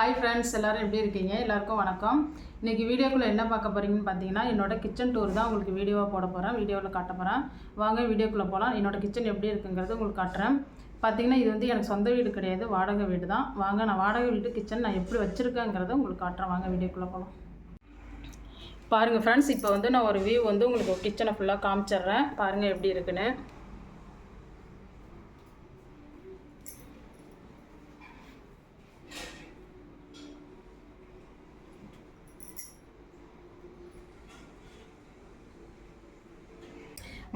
Hi friends, எல்லோரும் எப்படி இருக்கீங்க? எல்லாருக்கும் வணக்கம். இன்றைக்கி வீடியோக்குள்ளே என்ன பார்க்க போகிறீங்கன்னு பார்த்தீங்கன்னா, என்னோட கிச்சன் டூர் தான் உங்களுக்கு வீடியோவாக போட போகிறேன், வீடியோவில் காட்ட போகிறேன். வாங்க வீடியோக்குள்ளே போகலாம். என்னோடய கிச்சன் எப்படி இருக்குங்கிறது உங்களுக்கு காட்டுறேன். பார்த்தீங்கன்னா, இது வந்து எனக்கு சொந்த வீடு கிடையாது, வாடகை வீடு தான். வாங்க நான் வாடகை வீட்டு கிச்சன் நான் எப்படி வச்சுருக்கேங்கிறத உங்களுக்கு காட்டுறேன். வாங்க வீடியோக்குள்ளே போகலாம். பாருங்கள் ஃப்ரெண்ட்ஸ், இப்போ வந்து நான் ஒரு வியூ வந்து உங்களுக்கு கிச்சனை ஃபுல்லாக காமிச்சிட்றேன். பாருங்கள் எப்படி இருக்குன்னு.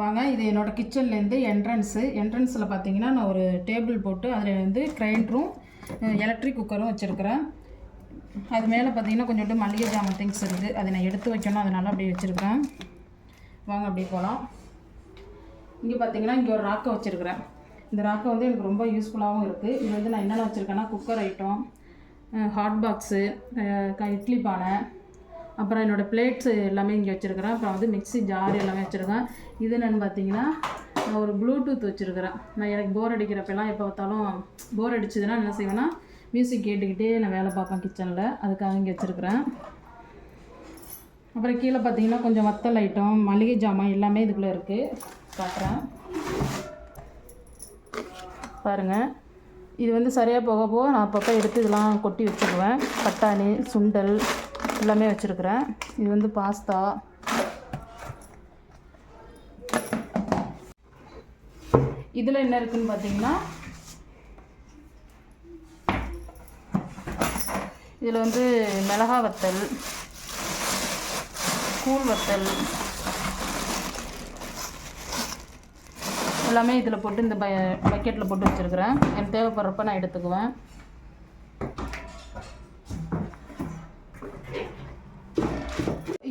வாங்க, இது என்னோடய கிச்சன்லேருந்து என்ட்ரன்ஸில் பார்த்தீங்கன்னா நான் ஒரு டேபிள் போட்டு அதில் வந்து கிரைண்டரும் எலக்ட்ரிக் குக்கரும் வச்சுருக்கிறேன். அது மேலே பார்த்தீங்கன்னா கொஞ்சோண்டு மளிகை ஜாமான் திங்ஸ் இருக்குது, அதை நான் எடுத்து வைக்கணும், அதனால் அப்படியே வச்சுருக்கிறேன். வாங்க அப்படியே போகலாம். இங்கே பார்த்தீங்கன்னா இங்கே ஒரு ராக்கை வச்சுருக்கிறேன். இந்த ராக்கை வந்து எனக்கு ரொம்ப யூஸ்ஃபுல்லாகவும் இருக்குது. இது வந்து நான் என்னென்ன வச்சுருக்கேன்னா cooker item, hot box, idli பானை, அப்புறம் என்னோடய பிளேட்ஸு எல்லாமே இங்கே வச்சுருக்கிறேன். அப்புறம் வந்து மிக்ஸி ஜார் எல்லாமே வச்சுருக்கேன். இது என்னென்னு பார்த்தீங்கன்னா நான் ஒரு ப்ளூடூத் வச்சுருக்கிறேன். நான் எனக்கு போர் அடிக்கிறப்பெல்லாம் எப்போ பார்த்தாலும் போர் அடிச்சதுன்னா என்ன செய்வேன்னா மியூசிக் கேட்டுக்கிட்டே நான் வேலை பார்ப்பேன் கிச்சனில், அதுக்காக இங்கே வச்சுருக்கிறேன். அப்புறம் கீழே பார்த்தீங்கன்னா கொஞ்சம் வத்தல் ஐட்டம், மளிகை ஜாமான் எல்லாமே இதுக்குள்ளே இருக்குது, காட்டுறேன் பாருங்கள். இது வந்து சரியாக போக போக நான் அப்பப்போ எடுத்து இதெல்லாம் கொட்டி வச்சுக்குவேன். பட்டாணி, சுண்டல் எல்லாமே வச்சுருக்கிறேன். இது வந்து பாஸ்தா. இதில் என்ன இருக்குதுன்னு பார்த்தீங்கன்னா இதில் வந்து மிளகா வத்தல், கூழ் வத்தல் எல்லாமே இதில் போட்டு இந்த பக்கெட்டில் போட்டு வச்சுருக்கிறேன். எனக்கு தேவைப்படுறப்ப நான் எடுத்துக்குவேன்.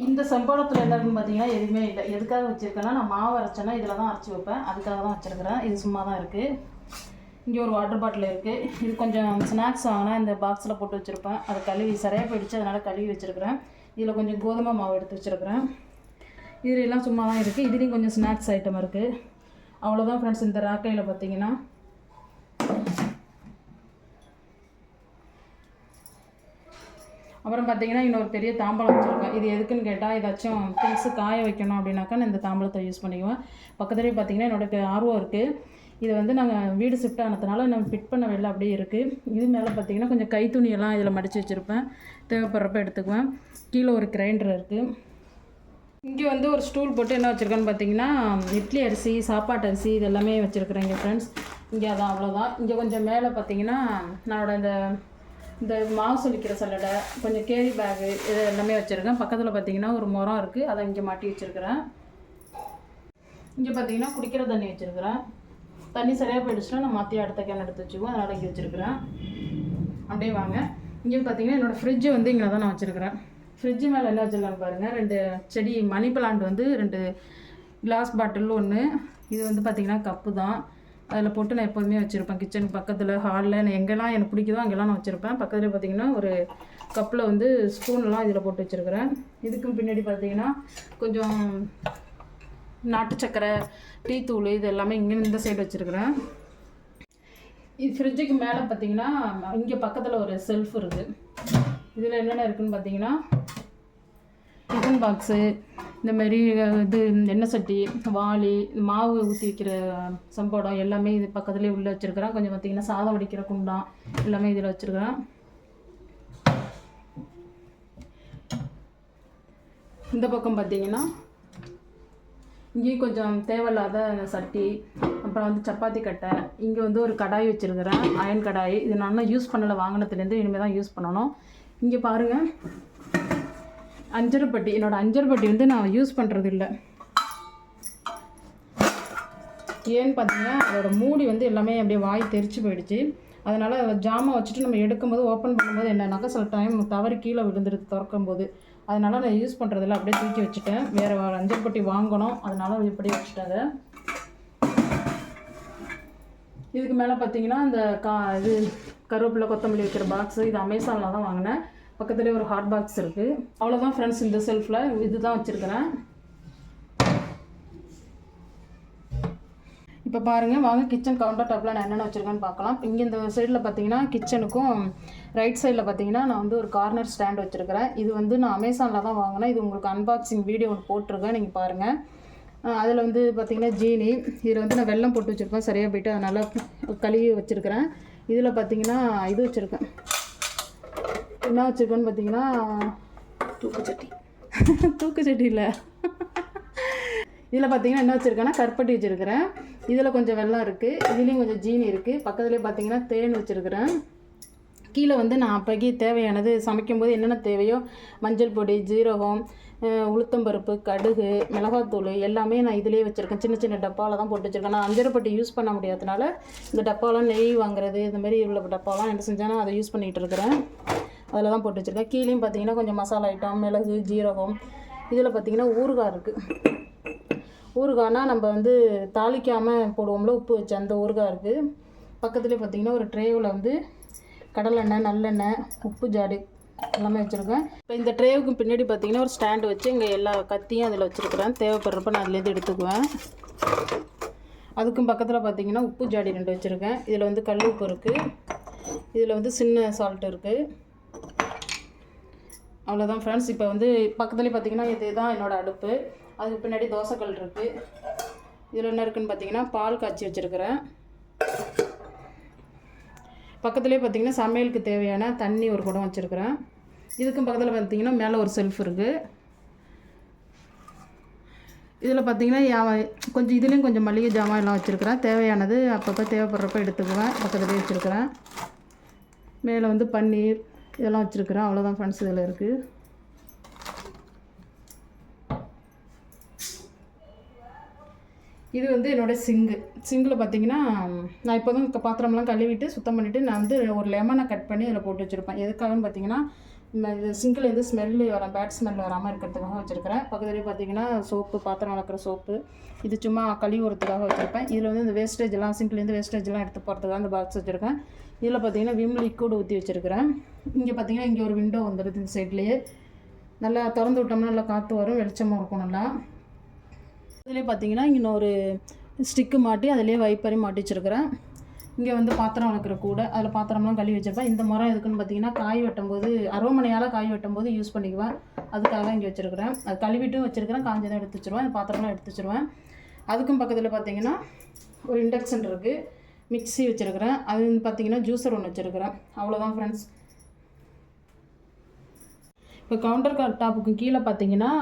இந்த செம்போடத்தில் என்ன இருக்குன்னு பார்த்தீங்கன்னா எதுவுமே இல்லை. எதுக்காக வச்சுருக்கேன்னா நான் மாவு அரைச்சேன்னா இதில் தான் அரைச்சி வைப்பேன், அதுக்காக தான் வச்சுருக்கிறேன். இது சும்மா தான் இருக்குது. இங்கே ஒரு வாட்டர் பாட்டில் இருக்குது. இது கொஞ்சம் ஸ்நாக்ஸ் வாங்கினா இந்த பாக்ஸில் போட்டு வச்சுருப்பேன். அது கழுவி சரியாக போயிடுச்சு, அதனால் கழுவி வச்சுருக்கிறேன். இதில் கொஞ்சம் கோதுமை மாவு எடுத்து வச்சுருக்கிறேன். இதில் எல்லாம் சும்மா தான் இருக்குது. இதுலேயும் கொஞ்சம் ஸ்நாக்ஸ் ஐட்டம் இருக்குது. அவ்வளோதான் ஃப்ரெண்ட்ஸ். இந்த ராக்கையில் பார்த்தீங்கன்னா அப்புறம் பார்த்தீங்கன்னா இன்னொரு பெரிய தாம்பலம் வச்சுருக்கேன். இது எதுக்குன்னு கேட்டால் ஏதாச்சும் திங்ஸு காய வைக்கணும் அப்படின்னாக்கா நான் இந்த தாம்பலத்தை யூஸ் பண்ணிக்குவேன். பக்கத்துலேயே பார்த்தீங்கன்னா என்னோடய ஆர்வம் இருக்குது. இது வந்து நாங்கள் வீடு ஷிஃப்ட் ஆனதுனால நம்ம ஃபிட் பண்ண வெளில அப்படியே இருக்குது. இது மேலே பார்த்தீங்கன்னா கொஞ்சம் கைத்துணியெல்லாம் இதில் மடித்து வச்சுருப்பேன், தேவைப்படுறப்ப எடுத்துக்குவேன். கீழே ஒரு கிரைண்டர் இருக்குது. இங்கே வந்து ஒரு ஸ்டூல் போட்டு என்ன வச்சுருக்கேன்னு பார்த்தீங்கன்னா இட்லி அரிசி, சாப்பாட்டு அரிசி இது எல்லாமே வச்சுருக்குறேன் இங்கே ஃப்ரெண்ட்ஸ். இங்கே அதான் அவ்வளோதான். இங்கே கொஞ்சம் மேலே பார்த்தீங்கன்னா என்னோட இந்த மாவு சொல்லிக்கிற சல்லடை, கொஞ்சம் கேரி பேகு இது எல்லாமே வச்சுருக்கேன். பக்கத்தில் பார்த்தீங்கன்னா ஒரு மரம் இருக்குது, அதை இங்கே மாட்டி வச்சுருக்கிறேன். இங்கே பார்த்தீங்கன்னா குடிக்கிற தண்ணி வச்சுருக்கிறேன். தண்ணி சரியாக போயிடுச்சுன்னா நான் மாற்றி அடுத்த கேன் எடுத்து வச்சுக்குவேன், அதனால் இங்கே வச்சுருக்கிறேன். அப்படியே வாங்க. இங்கே பார்த்தீங்கன்னா என்னோடய ஃப்ரிட்ஜு வந்து இங்கே தான் நான் வச்சுருக்கிறேன். ஃப்ரிட்ஜு மேலே என்ன வச்சுருக்கான்னு பாருங்கள். 2 செடி மணி பிளான்ட் வந்து 2 கிளாஸ் பாட்டில் ஒன்று. இது வந்து பார்த்திங்கன்னா கப்பு தான், அதில் போட்டு நான் எப்போதுமே வச்சுருப்பேன். கிச்சன் பக்கத்தில், ஹாலில் நான் எங்கெல்லாம் எனக்கு பிடிக்குதோ அங்கெல்லாம் நான் வச்சுருப்பேன். பக்கத்தில் பார்த்திங்கன்னா ஒரு கப்பில் வந்து ஸ்பூன்லாம் இதில் போட்டு வச்சுருக்கிறேன். இதுக்கும் பின்னாடி பார்த்திங்கன்னா கொஞ்சம் நாட்டு சக்கரை, டீ தூள் இது எல்லாமே இங்கே இந்த சைடு வச்சுருக்கிறேன். இது ஃப்ரிட்ஜுக்கு மேலே பார்த்திங்கன்னா இங்கே பக்கத்தில் ஒரு செல்ஃப் இருக்குது. இதில் என்னென்ன இருக்குதுன்னு பார்த்தீங்கன்னா டிஃபன் பாக்ஸு, இந்தமாரி இது எண்ணெய் சட்டி, வாளி, மாவு ஊற்றி வைக்கிற சம்போடம் எல்லாமே இது பக்கத்துலேயே உள்ளே வச்சுருக்கிறேன். கொஞ்சம் பார்த்திங்கன்னா சாதம் வடிக்கிற குண்டான் எல்லாமே இதில் வச்சுருக்கிறேன். இந்த பக்கம் பார்த்திங்கன்னா இங்கேயும் கொஞ்சம் தேவையில்லாத சட்டி, அப்புறம் வந்து சப்பாத்தி கட்டை, இங்கே வந்து ஒரு கடாய் வச்சுருக்கிறேன், அயன் கடாய். இது நான் யூஸ் பண்ணலை, வாங்கினதுலேருந்து இனிமேல் தான் யூஸ் பண்ணணும். இங்கே பாருங்கள் அஞ்சரைப்பட்டி. என்னோடய அஞ்சரைப்பட்டி வந்து நான் யூஸ் பண்ணுறது இல்லை. ஏன்னு பார்த்தீங்கன்னா அதோட மூடி வந்து எல்லாமே அப்படியே வாய் தெரிச்சு போயிடுச்சு. அதனால் ஜாமான் வச்சுட்டு நம்ம எடுக்கும்போது ஓப்பன் பண்ணும்போது என்னன்னாக்கா சில டைம் தவறி கீழே விழுந்துருது திறக்கும் போது. அதனால் நான் யூஸ் பண்ணுறதில்ல, அப்படியே தூக்கி வச்சுட்டேன். வேறு அஞ்சரைப்பட்டி வாங்கணும், அதனால் இப்படி வச்சுட்டாங்க. இதுக்கு மேலே பார்த்தீங்கன்னா இந்த இது கருவேப்பிலை, கொத்தமல்லி வைக்கிற பாக்ஸு, இது அமேசானில் தான் வாங்கினேன். பக்கத்துலேயே ஒரு ஹாட் பாக்ஸ் இருக்குது. அவ்வளோதான் ஃப்ரெண்ட்ஸ். இந்த செல்ஃபில் இது தான் வச்சுருக்கிறேன். இப்போ பாருங்கள், வாங்க கிச்சன் கவுண்டர் டாப்பில் நான் என்னென்ன வச்சுருக்கேன்னு பார்க்கலாம். இங்கே இந்த சைடில் பார்த்தீங்கன்னா கிச்சனுக்கும் ரைட் சைடில் பார்த்தீங்கன்னா நான் வந்து ஒரு கார்னர் ஸ்டாண்ட் வச்சுருக்கிறேன். இது வந்து நான் அமேசானில் தான் வாங்கினேன். இது உங்களுக்கு அன்பாக்சிங் வீடியோ ஒன்று போட்டிருக்கேன், நீங்கள் பாருங்கள். அதில் வந்து பார்த்திங்கன்னா ஜீனி, இதில் வந்து நான் வெல்லம் போட்டு வச்சுருப்பேன், சரியாக போய்ட்டு அதை நல்லா கழுவி வச்சுருக்கிறேன். இதில் பார்த்திங்கன்னா இது வச்சுருக்கேன், என்ன வச்சுருக்கேன்னு பார்த்தீங்கன்னா தூக்குச்சட்டி இல்லை, இதில் பார்த்தீங்கன்னா என்ன வச்சுருக்கேன்னா கருப்பட்டி வச்சுருக்கிறேன். இதில் கொஞ்சம் வெல்லம் இருக்குது, இதுலேயும் கொஞ்சம் ஜீனி இருக்குது. பக்கத்துலேயே பார்த்தீங்கன்னா தேன் வச்சுருக்கிறேன். கீழே வந்து நான் அப்போக்கி தேவையானது சமைக்கும்போது என்னென்ன தேவையோ மஞ்சள் பொடி, ஜீரகம், உளுத்தம்பருப்பு, கடுகு, மிளகாத்தூள் எல்லாமே நான் இதிலே வச்சுருக்கேன். சின்ன சின்ன டப்பாவில் தான் போட்டு வச்சுருக்கேன். நான் அஞ்சரைப்பட்டி யூஸ் பண்ண முடியாதனால இந்த டப்பாலாம் நெய் வாங்குறது இந்தமாரி உள்ள டப்பாலாம் என்ன செஞ்சேன்னா அதை யூஸ் பண்ணிகிட்டு இருக்கிறேன். அதில் தான் போட்டு வச்சுருக்கேன். கீழேயும் பார்த்தீங்கன்னா கொஞ்சம் மசாலா ஐட்டம், மிளகு, ஜீரகம். இதில் பார்த்தீங்கன்னா ஊறுகாய் இருக்குது. ஊறுகாய்னா நம்ம வந்து தாளிக்காமல் போடுவோம்ல உப்பு வச்சு, அந்த ஊறுகாய் இருக்குது. பக்கத்துலேயே பார்த்தீங்கன்னா ஒரு ட்ரேவில் வந்து கடலெண்ணெய், நல்லெண்ணெய், உப்பு ஜாடி எல்லாமே வச்சுருக்கேன். இப்போ இந்த ட்ரேவுக்கு பின்னாடி பார்த்தீங்கன்னா ஒரு ஸ்டாண்டு வச்சு இங்கே எல்லா கத்தியும் அதில் வச்சுருக்கிறேன். தேவைப்படுறப்ப நான் அதுலேருந்து எடுத்துக்குவேன். அதுக்கும் பக்கத்தில் பார்த்தீங்கன்னா உப்பு ஜாடி 2 வச்சுருக்கேன். இதில் வந்து கல் உப்பு இருக்குது, இதில் வந்து சின்ன சால்ட் இருக்குது. அவ்வளோதான் ஃப்ரெண்ட்ஸ். இப்போ வந்து பக்கத்துலேயே பார்த்தீங்கன்னா இதுதான் என்னோடய அடுப்பு. அதுக்கு பின்னாடி தோசைக்கல் இருக்குது. இதில் என்ன இருக்குதுன்னு பார்த்தீங்கன்னா பால் காய்ச்சி வச்சுருக்கிறேன். பக்கத்துலேயே பார்த்தீங்கன்னா சமையலுக்கு தேவையான தண்ணி ஒரு குடம் வச்சுருக்கிறேன். இதுக்கும் பக்கத்தில் பார்த்தீங்கன்னா மேலே ஒரு செல்ஃப் இருக்குது. இதில் பார்த்தீங்கன்னா கொஞ்சம் இதுலேயும் கொஞ்சம் மளிகை ஜாமான் எல்லாம் வச்சுருக்கிறேன். தேவையானது அப்பப்போ தேவைப்படுறப்ப எடுத்துக்குவேன். பக்கத்துலேயே வச்சுருக்கிறேன். மேலே வந்து பன்னீர் இதெல்லாம் வச்சுருக்கிறேன். அவ்வளோதான் ஃப்ரெண்ட்ஸ் இதில் இருக்குது. இது வந்து என்னோடய சிங்கில் பார்த்தீங்கன்னா நான் இப்போ தான் பாத்திரம்லாம் கழுவிட்டு சுத்தம் பண்ணிவிட்டு நான் வந்து ஒரு லெமனை கட் பண்ணி அதில் போட்டு வச்சுருப்பேன். எதுக்காகன்னு பார்த்தீங்கன்னா இது சிங்கில் வந்து ஸ்மெல்லு பேட் ஸ்மெல் வராமல் இருக்கிறதுக்காக வச்சுருக்கிறேன். பக்கத்துலேயே பார்த்தீங்கன்னா சோப்பு, பாத்திரம் வளர்க்குற சோப்பு, இது சும்மா கழுவி வரத்துக்காக வச்சுருப்பேன். இதில் வந்து இந்த வேஸ்டேஜ்லாம் சிங்கிலேருந்து வேஸ்டேஜ்லாம் எடுத்து போகிறதுக்காக அந்த பாக்ஸ் வச்சுருக்கேன். இதில் பார்த்தீங்கன்னா விம் லிக்விட் ஊற்றி வச்சுருக்கிறேன். இங்கே பார்த்தீங்கன்னா இங்கே ஒரு விண்டோ வந்துடுது. இந்த சைட்லேயே நல்லா திறந்து விட்டோம்னா நல்லா காற்று வரும், வெளிச்சமாக இருக்கும் நல்லா. இதிலே பார்த்தீங்கன்னா இங்கே ஒரு ஸ்டிக்கு மாட்டி அதிலே வைப்பறி மாட்டி வச்சுருக்கிறேன். இங்கே வந்து பாத்திரம் வளர்க்குற கூட அதில் பாத்திரம்லாம் கழுவி வச்சுருப்பேன். இந்த மரம் எதுக்குன்னு பார்த்தீங்கன்னா காய் வெட்டும்போது அருவமனையால் காய் வெட்டும்போது யூஸ் பண்ணிக்குவேன். அதுக்காக இங்கே வச்சுருக்கிறேன். அது கழுவிட்டும் வச்சுருக்கிறேன், காஞ்சதான் எடுத்து வச்சுருவேன். இந்த பாத்திரம்லாம் எடுத்து வச்சுருவேன். அதுக்கும் பக்கத்தில் பார்த்தீங்கன்னா ஒரு இண்டக்ஷன் இருக்குது, மிக்ஸி வச்சுருக்கிறேன். அது வந்து பார்த்தீங்கன்னா ஜூஸர் ஒன்று வச்சுருக்கிறேன். அவ்வளோதான் ஃப்ரெண்ட்ஸ். இப்போ கவுண்டர் டாப்புக்கு கீழே பார்த்தீங்கன்னா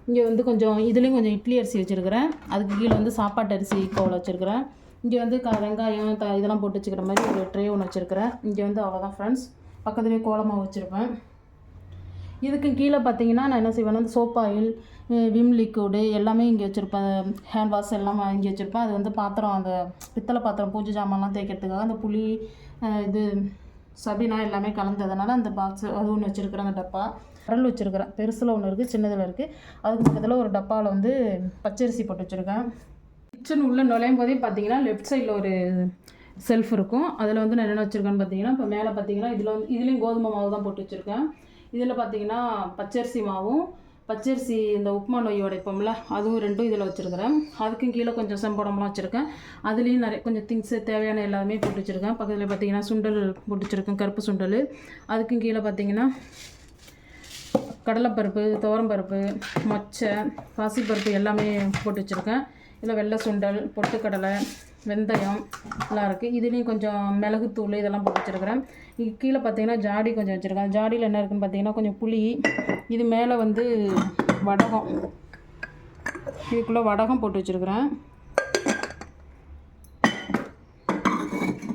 இங்கே வந்து கொஞ்சம் இதுலேயும் கொஞ்சம் இட்லி அரிசி வச்சுருக்கிறேன். அதுக்கு கீழே வந்து சாப்பாட்டு அரிசி கோவில் வச்சுருக்கிறேன். இங்கே வந்து வெங்காயம் இதெல்லாம் போட்டு வச்சுக்கிற மாதிரி ஒரு ட்ரே ஒன்று வச்சுருக்கிறேன். இங்கே வந்து அவ்வளோதான் ஃப்ரெண்ட்ஸ். பக்கத்துலேயே கோலமாக வச்சுருப்பேன். இதுக்கு கீழே பார்த்தீங்கன்னா நான் என்ன செய்வேன்னா அந்த சோப் ஆயில், விம் லிக்விடு எல்லாமே இங்கே வச்சுருப்பேன். ஹேண்ட் வாஷ் எல்லாமே இங்கே வச்சுருப்பேன். அது வந்து பாத்திரம், அந்த பித்தளை பாத்திரம் பூஜை ஜாமான்லாம் தேய்க்கிறதுக்காக அந்த புளி இது சபினா எல்லாமே கலந்ததுனால அந்த பாக்ஸ் அது ஒன்று வச்சுருக்கிறேன். அந்த டப்பா கடல் வச்சுருக்கிறேன். பெருசில் ஒன்று இருக்குது, சின்னதில் இருக்குது. அதுக்கு பக்கத்தில் ஒரு டப்பாவில் வந்து பச்சரிசி போட்டு வச்சுருக்கேன். கிச்சன் உள்ளே நுழையும் போதே பார்த்தீங்கன்னா லெஃப்ட் சைடில் ஒரு செல்ஃப் இருக்கும். அதில் வந்து நான் என்ன வச்சுருக்கேன்னு பார்த்தீங்கன்னா இப்போ மேலே பார்த்தீங்கன்னா இதுலேயும் கோதுமை மாவு தான் போட்டு வச்சுருக்கேன். இதில் பார்த்தீங்கன்னா பச்சரிசி மாவும் பச்சரிசி இந்த உப்புமா நொய் உடைப்போம்ல அதுவும் 2 இதில் வச்சுருக்கிறேன். அதுக்கும் கீழே கொஞ்சம் செம்படம்லாம் வச்சுருக்கேன். அதுலேயும் நிறைய கொஞ்சம் திங்ஸு தேவையான எல்லாமே போட்டு வச்சுருக்கேன். பக்கத்தில் பார்த்தீங்கன்னா சுண்டல் போட்டு வச்சுருக்கேன், கருப்பு சுண்டல். அதுக்கும் கீழே பார்த்தீங்கன்னா கடலைப்பருப்பு, துவரம்பருப்பு, மொச்சை, பாசிப்பருப்பு எல்லாமே போட்டு வச்சுருக்கேன். இதில் வெள்ளை சுண்டல், பொட்டுக்கடலை, வெந்தயம் எல்லாம் இருக்குது. இதுலேயும் கொஞ்சம் மிளகுத்தூள் இதெல்லாம் போட்டு வச்சுருக்கிறேன். இங்கே கீழே பார்த்தீங்கன்னா ஜாடி கொஞ்சம் வச்சுருக்கேன். ஜாடியில் என்ன இருக்குதுன்னு பார்த்தீங்கன்னா கொஞ்சம் புளி, இது மேலே வந்து வடகம், இதுக்குள்ளே வடகம் போட்டு வச்சுருக்கிறேன்.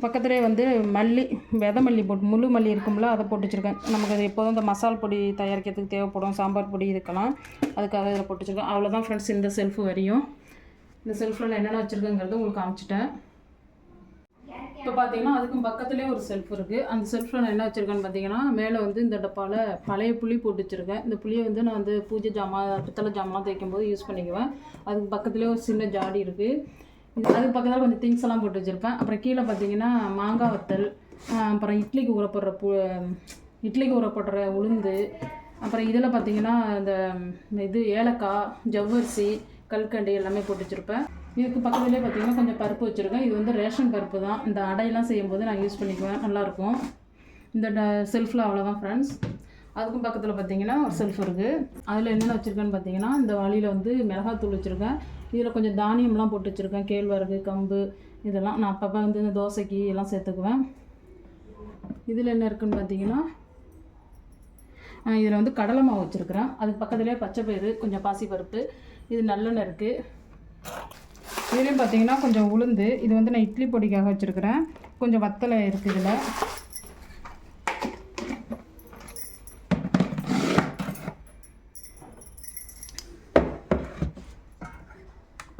பக்கத்துலேயே வந்து மல்லி, விதை மல்லி போட்டு முழு மல்லி இருக்கும்ல அதை போட்டு வச்சுருக்கேன். நமக்கு அது எப்போதும் இந்த மசால் பொடி தயாரிக்கிறதுக்கு தேவைப்படும், சாம்பார் பொடி இதுக்கெல்லாம், அதுக்காக இதில் போட்டு வச்சுருக்கேன். அவ்வளோதான் ஃப்ரெண்ட்ஸ். இந்த செல்ஃபு வரையும் இந்த செல்ஃபில் நான் என்னென்ன வச்சுருக்கேங்கிறது உங்களுக்கு காமிச்சிட்டேன். இப்போ பார்த்தீங்கன்னா அதுக்கும் பக்கத்துலேயே ஒரு செல்ஃப் இருக்குது. அந்த செல்ஃபில் நான் என்ன வச்சுருக்கேன்னு பார்த்தீங்கன்னா மேலே வந்து இந்த டப்பாவில் பழைய புளி போட்டு வச்சுருக்கேன். இந்த புளியை வந்து நான் வந்து பூஜை ஜாமான், பித்தளை ஜாமான் தேய்க்கும் போது யூஸ் பண்ணிக்குவேன். அதுக்கு பக்கத்துலேயே ஒரு சின்ன ஜாடி இருக்குது. அதுக்கு பக்கத்தில் கொஞ்சம் திங்ஸ் எல்லாம் போட்டு வச்சுருப்பேன். அப்புறம் கீழே பார்த்தீங்கன்னா மாங்காய் வத்தல், அப்புறம் இட்லிக்கு ஊறப்படுற உளுந்து, அப்புறம் இதில் பார்த்தீங்கன்னா இந்த இது ஏலக்காய், ஜவ்வரிசி, கல்கண்டு எல்லாமே போட்டு வச்சுருப்பேன். இதுக்கு பக்கத்துலேயே பார்த்திங்கன்னா கொஞ்சம் பருப்பு வச்சுருக்கேன். இது வந்து ரேஷன் பருப்பு தான். இந்த அடையெல்லாம் செய்யும்போது நான் யூஸ் பண்ணிக்குவேன், நல்லாயிருக்கும். இந்த செல்ஃபில் அவ்வளோதான் ஃப்ரெண்ட்ஸ். அதுக்கும் பக்கத்தில் பார்த்திங்கன்னா ஒரு செல்ஃப் இருக்குது. அதில் என்னென்ன வச்சுருக்கேன்னு பார்த்திங்கன்னா, இந்த வாளியில் வந்து மிளகாத்தூள் வச்சுருக்கேன். இதில் கொஞ்சம் தானியம்லாம் போட்டு வச்சுருக்கேன், கேழ்வரகு, கம்பு, இதெல்லாம் நான் அப்பப்போ வந்து இந்த தோசைக்கு எல்லாம் சேர்த்துக்குவேன். இதில் என்ன இருக்குதுன்னு பார்த்திங்கன்னா, இதில் வந்து கடலை மாவு வச்சுருக்கிறேன். அதுக்கு பக்கத்துலேயே பச்சை பயிறு, கொஞ்சம் பாசிப்பருப்பு, இது நல்லெண்ணெய் இருக்குது. இதுலேயும் பார்த்திங்கன்னா கொஞ்சம் உளுந்து, இது வந்து நான் இட்லி பொடிக்காக வச்சுருக்கிறேன். கொஞ்சம் வத்தலை இருக்குது இதில்.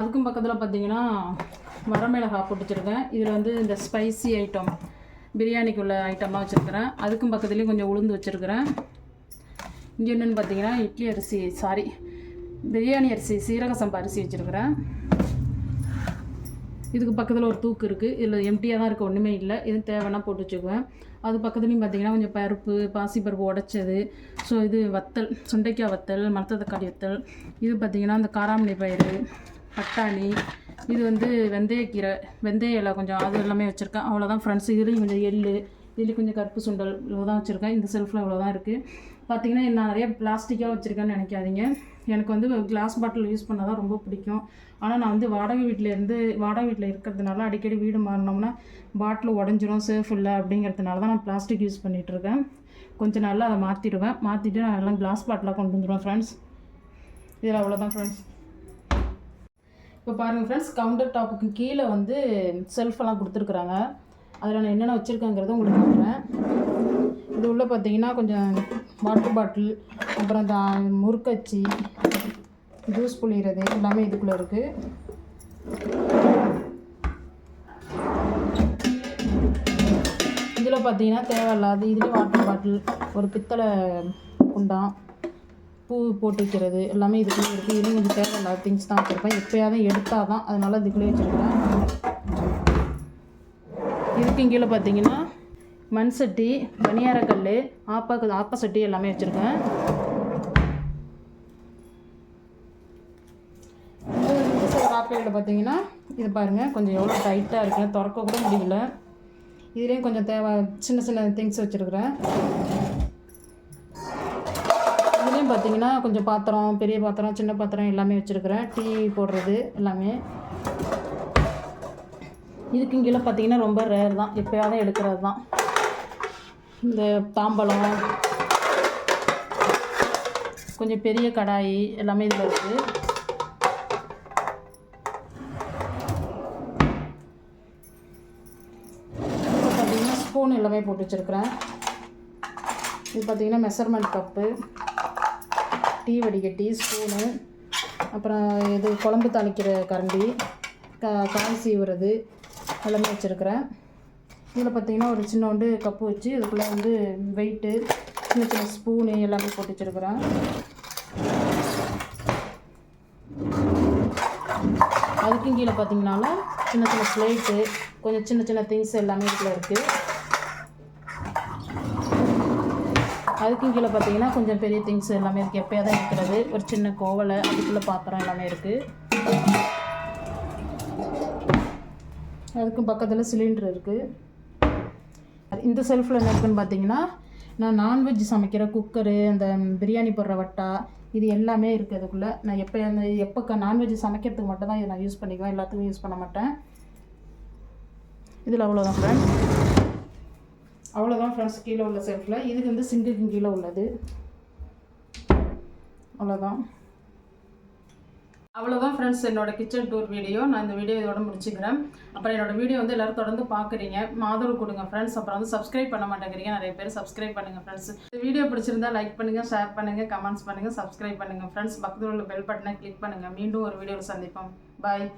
அதுக்கும் பக்கத்தில் பார்த்திங்கன்னா வரமிளகாய் போட்டு வச்சுருக்கேன். இதில் வந்து இந்த ஸ்பைசி ஐட்டம், பிரியாணிக்குள்ள ஐட்டம்லாம் வச்சுருக்கிறேன். அதுக்கும் பக்கத்துலேயும் கொஞ்சம் உளுந்து வச்சுருக்கிறேன். இங்கே என்னென்னு பார்த்தீங்கன்னா பிரியாணி அரிசி, சீரக சம்பா அரிசி வச்சுருக்கிறேன். இதுக்கு பக்கத்தில் ஒரு தூக்கு இருக்குது. இதில் எம்டியாக தான் இருக்குது, ஒன்றுமே இல்லை. எதுவும் தேவைன்னா போட்டு வச்சுக்குவேன். அது பக்கத்துலேயும் பார்த்திங்கன்னா கொஞ்சம் பருப்பு, பாசிப்பருப்பு உடைச்சது. ஸோ இது வத்தல், சுண்டைக்காய் வத்தல், மரத்த தக்காளி வத்தல். இது பார்த்திங்கன்னா இந்த காராமணி பயிறு, பட்டாணி, இது வந்து வெந்தயக்கீரை, வெந்தய இலை கொஞ்சம், அது எல்லாமே வச்சுருக்கேன். அவ்வளோதான் ஃப்ரெண்ட்ஸ். இதுலேயும் கொஞ்சம் இதுலேயும் கொஞ்சம் கருப்பு சுண்டல், இவ்வளோ தான் வச்சுருக்கேன். இந்த செல்ஃபில் இவ்வளோ தான் இருக்குது. பார்த்திங்கன்னா நான் நிறைய பிளாஸ்டிக்காக வச்சுருக்கேன்னு நினைக்காதீங்க. எனக்கு வந்து கிளாஸ் பாட்டில் யூஸ் பண்ண தான் ரொம்ப பிடிக்கும். ஆனால் நான் வந்து வாடகை வீட்டில் இருக்கிறதுனால அடிக்கடி வீடு மாறினோம்னா பாட்டில் உடஞ்சிரும், சேஃப் இல்லை அப்படிங்கிறதுனால தான் நான் பிளாஸ்டிக் யூஸ் பண்ணிகிட்ருக்கேன். கொஞ்சம் நாளில் அதை மாற்றிட்டு நான் எல்லாம் கிளாஸ் பாட்டிலாக கொண்டு வந்துடுவேன் ஃப்ரெண்ட்ஸ். இதில் அவ்வளோதான் ஃப்ரெண்ட்ஸ். இப்போ பாருங்கள் ஃப்ரெண்ட்ஸ், கவுண்டர் டாப்புக்கு கீழே வந்து செல்ஃபெல்லாம் கொடுத்துருக்குறாங்க. அதில் நான் என்னென்ன வச்சுருக்கேங்கிறத உங்களுக்கு காட்டுறேன். இது உள்ளே பார்த்தீங்கன்னா கொஞ்சம் வாட்டர் பாட்டில், அப்புறம் இந்த முறுக்கச்சி, ஜூஸ் புளிகிறது எல்லாமே இதுக்குள்ளே இருக்குது. இதில் பார்த்தீங்கன்னா தேவையில்லாது, இதுலேயும் வாட்டர் பாட்டில், ஒரு பித்தளை குண்டான், பூ போட்டு வைக்கிறது எல்லாமே இதுக்குள்ளே இருக்குது. இதுலேயும் கொஞ்சம் தேவையில்லாத திங்ஸ் தான் வச்சுருப்பேன். எப்போயாவது எடுத்தால் தான், அதனால் இதுக்குள்ளே வச்சுருக்கேன். இதுக்கு கீழே பார்த்தீங்கன்னா மண் சட்டி, பனியாரக்கல், ஆப்ப சட்டி எல்லாமே வச்சுருக்கேன். இந்த சைடு ஆப்பையில் பார்த்தீங்கன்னா இது பாருங்கள், கொஞ்சம் எவ்வளோ டைட்டாக இருக்குன்னு திறக்க கூட முடியல. இதுலேயும் கொஞ்சம் சின்ன சின்ன திங்ஸ் வச்சுருக்குறேன். இதுலேயும் பார்த்தீங்கன்னா கொஞ்சம் பாத்திரம், பெரிய பாத்திரம், சின்ன பாத்திரம் எல்லாமே வச்சுருக்குறேன். டீ போடுறது எல்லாமே. இதுக்கு கீழே பார்த்தீங்கன்னா ரொம்ப ரேர் தான், எப்போயாவது எடுக்கிறது தான். இந்த தாம்பலம், கொஞ்சம் பெரிய கடாய் எல்லாமே இதில் இருக்குது. இப்போ பார்த்தீங்கன்னா ஸ்பூன் எல்லாமே போட்டு வச்சுருக்குறேன். இது பார்த்திங்கன்னா மெஷர்மெண்ட் கப்பு, டீ வடிகட்டி, ஸ்பூனு, அப்புறம் இது குழம்பு தாளிக்கிற கரண்டி, காய் சீவுறது எல்லாமே வச்சுருக்குறேன். இதில் பார்த்திங்கன்னா ஒரு சின்னோண்டு கப்பு வச்சு இதுக்குள்ளே வந்து வெயிட்டு, சின்ன சின்ன ஸ்பூனு எல்லாமே போட்டு வச்சுருக்குறேன். அதுக்கும் கீழே பார்த்திங்கனாலும் சின்ன சின்ன ஸ்லேட்டு, கொஞ்சம் சின்ன சின்ன திங்ஸ் எல்லாமே இதுக்குள்ளே இருக்குது. அதுக்கும் கீழே பார்த்திங்கன்னா கொஞ்சம் பெரிய திங்ஸ் எல்லாமே இருக்குது, எப்போயாவது இருக்கிறது. ஒரு சின்ன கோவலை, அதுக்குள்ளே பாத்திரம் எல்லாமே இருக்குது. அதுக்கும் பக்கத்தில் சிலிண்டர் இருக்குது. இந்த செல்ஃபில் என்ன இருக்குதுன்னு பார்த்தீங்கன்னா, நான் நான்வெஜ் சமைக்கிற குக்கரு, அந்த பிரியாணி போடுற வட்டா, இது எல்லாமே இருக்குது அதுக்குள்ளே. நான் எப்போ நான்வெஜ் சமைக்கிறதுக்கு மட்டும் தான் இதை நான் யூஸ் பண்ணிக்குவேன், எல்லாத்துக்கும் யூஸ் பண்ண மாட்டேன். இதில் அவ்வளோதான் ஃப்ரெண்ட்ஸ் கீழே உள்ள செல்ஃபில். இதுக்கு வந்து சிங்குக்கு கீழே உள்ளது. அவ்வளோதான் ஃப்ரெண்ட்ஸ் என்னோட கிச்சன் டூர் வீடியோ. நான் இந்த வீடியோ இதோட முடிச்சுக்கிறேன். அப்புறம் என்னோட வீடியோ வந்து எல்லோரும் தொடர்ந்து பார்க்குறீங்க, ஆதரவு கொடுங்க ஃப்ரெண்ட்ஸ். அப்புறம் வந்து சப்ஸ்கிரைப் பண்ண மாட்டேங்கிறீங்க, நிறைய பேர் சப்ஸ்கிரைப் பண்ணுங்கள் ஃப்ரெண்ட்ஸ். இந்த வீடியோ பிடிச்சிருந்தா லைக் பண்ணுங்கள், ஷேர் பண்ணுங்கள், கமெண்ட்ஸ் பண்ணுங்கள், சப்ஸ்கிரைப் பண்ணுங்கள் ஃப்ரெண்ட்ஸ். பக்கத்தில் உள்ள பெல் பட்டனை கிளிக் பண்ணுங்கள். மீண்டும் ஒரு வீடியோவில் சந்திப்போம். பாய்.